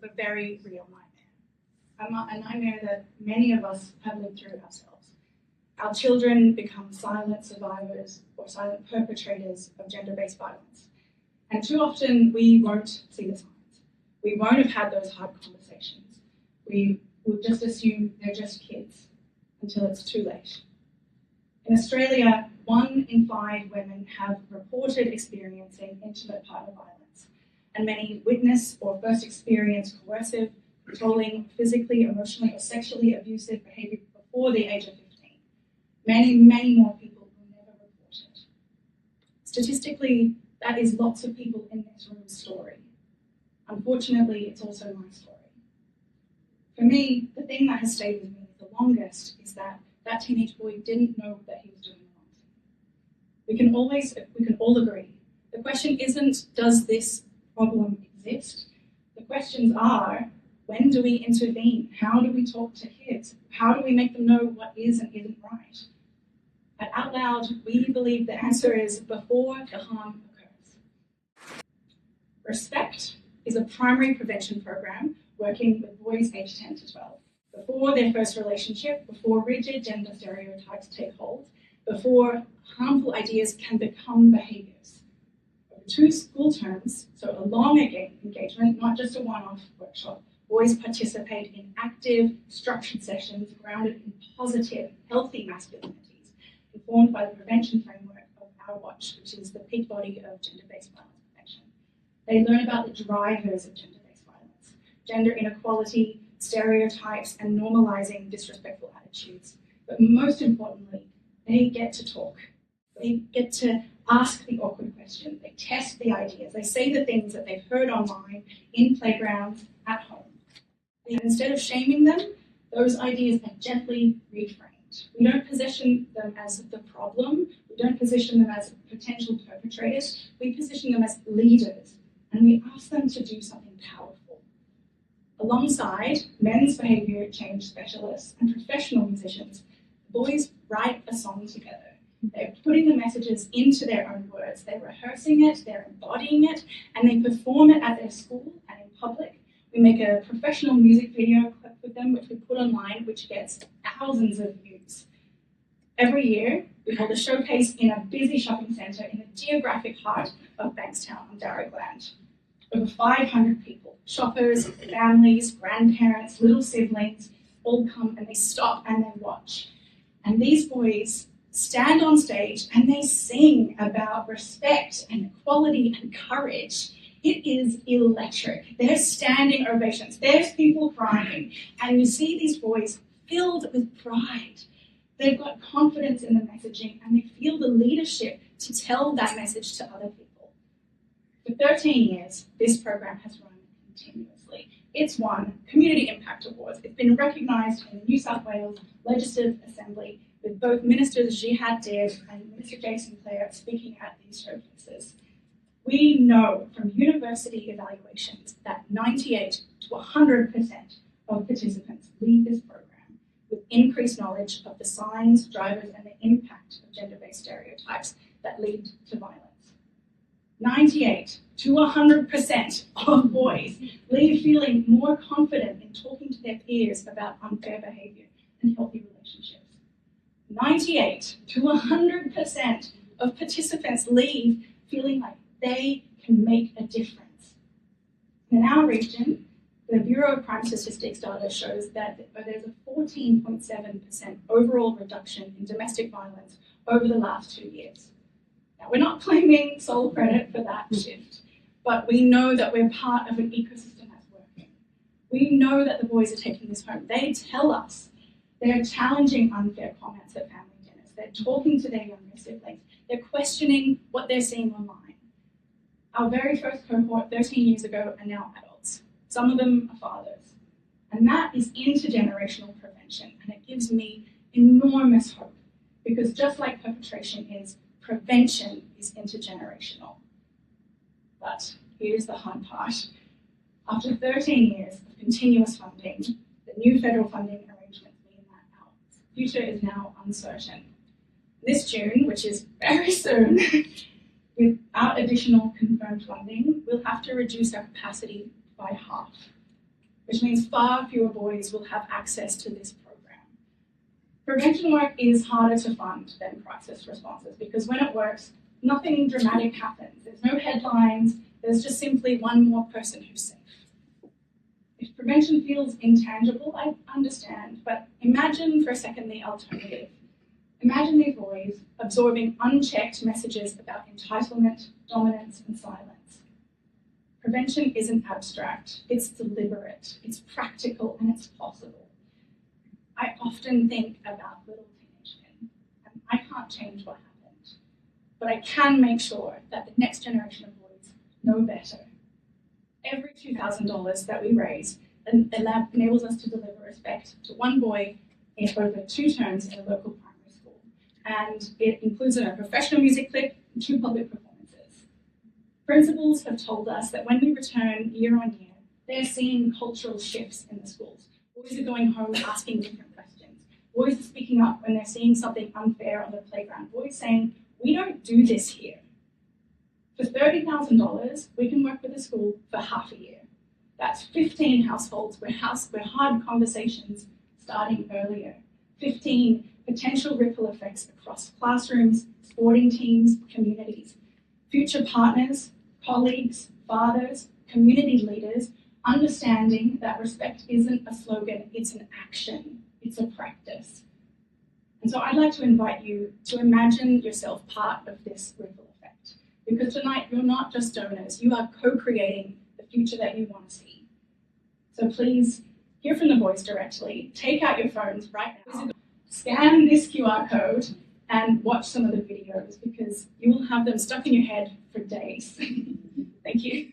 of a very real nightmare. A nightmare that many of us have lived through ourselves. Our children become silent survivors or silent perpetrators of gender-based violence. And too often we won't see the signs. We won't have had those hard conversations. We will just assume they're just kids until it's too late. In Australia, 1 in 5 women have reported experiencing intimate partner violence, and many witness or first experience coercive, controlling, physically, emotionally, or sexually abusive behaviour before the age of 15. Many, many more people will never report it. Statistically, that is lots of people in this room's story. Unfortunately, it's also my story. For me, the thing that has stayed with me the longest is that that teenage boy didn't know that he was doing the wrong thing. We can all agree. The question isn't, does this problem exist? The questions are, when do we intervene? How do we talk to kids? How do we make them know what is and isn't right? At Outloud, we believe the answer is before the harm occurs. Respect is a primary prevention program working with boys aged 10 to 12. Before their first relationship, before rigid gender stereotypes take hold, before harmful ideas can become behaviours. Over 2 school terms, so a long engagement, not just a one-off workshop, boys participate in active, structured sessions grounded in positive, healthy masculinities, informed by the prevention framework of Our Watch, which is the peak body of gender-based violence prevention. They learn about the drivers of gender-based violence, gender inequality, stereotypes, and normalizing disrespectful attitudes. But most importantly, they get to talk. They get to ask the awkward question. They test the ideas. They say the things that they've heard online, in playgrounds, at home. And instead of shaming them, those ideas are gently reframed. We don't position them as the problem. We don't position them as potential perpetrators. We position them as leaders, and we ask them to do something powerful. Alongside men's behaviour change specialists and professional musicians, boys write a song together. They're putting the messages into their own words. They're rehearsing it, they're embodying it, and they perform it at their school and in public. We make a professional music video clip with them, which we put online, which gets thousands of views. Every year, we hold a showcase in a busy shopping centre in the geographic heart of Bankstown on Darragland. Over 500 people, shoppers, families, grandparents, little siblings, all come and they stop and they watch. And these boys stand on stage and they sing about respect and equality and courage. It is electric. There's standing ovations. There's people crying. And you see these boys filled with pride. They've got confidence in the messaging and they feel the leadership to tell that message to other people. For 13 years, this program has run continuously. It's won Community Impact Awards. It's been recognised in the New South Wales Legislative Assembly with both Ministers Jihad Dib and Minister Jason Clare speaking at these showcases. We know from university evaluations that 98 to 100% of participants leave this program with increased knowledge of the signs, drivers, and the impact of gender-based stereotypes that lead to violence. 98 to 100% of boys leave feeling more confident in talking to their peers about unfair behaviour and healthy relationships. 98 to 100% of participants leave feeling like they can make a difference. In our region, the Bureau of Crime Statistics data shows that there's a 14.7% overall reduction in domestic violence over the last 2 years. Now, we're not claiming sole credit for that shift, but we know that we're part of an ecosystem that's working. We know that the boys are taking this home. They tell us they're challenging unfair comments at family dinners. They're talking to their younger siblings. They're questioning what they're seeing online. Our very first cohort 13 years ago are now adults. Some of them are fathers. And that is intergenerational prevention, and it gives me enormous hope, because just like perpetration is, prevention is intergenerational. But here's the hard part. After 13 years of continuous funding, the new federal funding arrangements mean that our future is now uncertain. This June, which is very soon, without additional confirmed funding, we'll have to reduce our capacity by half. which means far fewer boys will have access to this program. Prevention work is harder to fund than crisis responses because when it works, nothing dramatic happens. There's no headlines, there's just simply one more person who's safe. If prevention feels intangible, I understand, but imagine for a second the alternative. Imagine these boys absorbing unchecked messages about entitlement, dominance, and silence. Prevention isn't abstract, it's deliberate, it's practical, and it's possible. I often think about little teenage men, and I can't change what happened, but I can make sure that the next generation of boys know better. Every $2,000 that we raise enables us to deliver respect to one boy in over 2 terms in a local primary school. And it includes a professional music clip and 2 public performances. Principals have told us that when we return year on year, they're seeing cultural shifts in the schools. Boys are going home asking different questions. Boys are speaking up when they're seeing something unfair on the playground. Boys saying, we don't do this here. For $30,000, we can work with a school for half a year. That's 15 households where hard conversations starting earlier. 15 potential ripple effects across classrooms, sporting teams, communities. Future partners, colleagues, fathers, community leaders, understanding that respect isn't a slogan, it's an action, it's a practice. And so I'd like to invite you to imagine yourself part of this ripple effect. Because tonight, you're not just donors, you are co-creating the future that you want to see. So please, hear from the boys directly, take out your phones right now, scan this QR code, and watch some of the videos because you will have them stuck in your head for days. Thank you.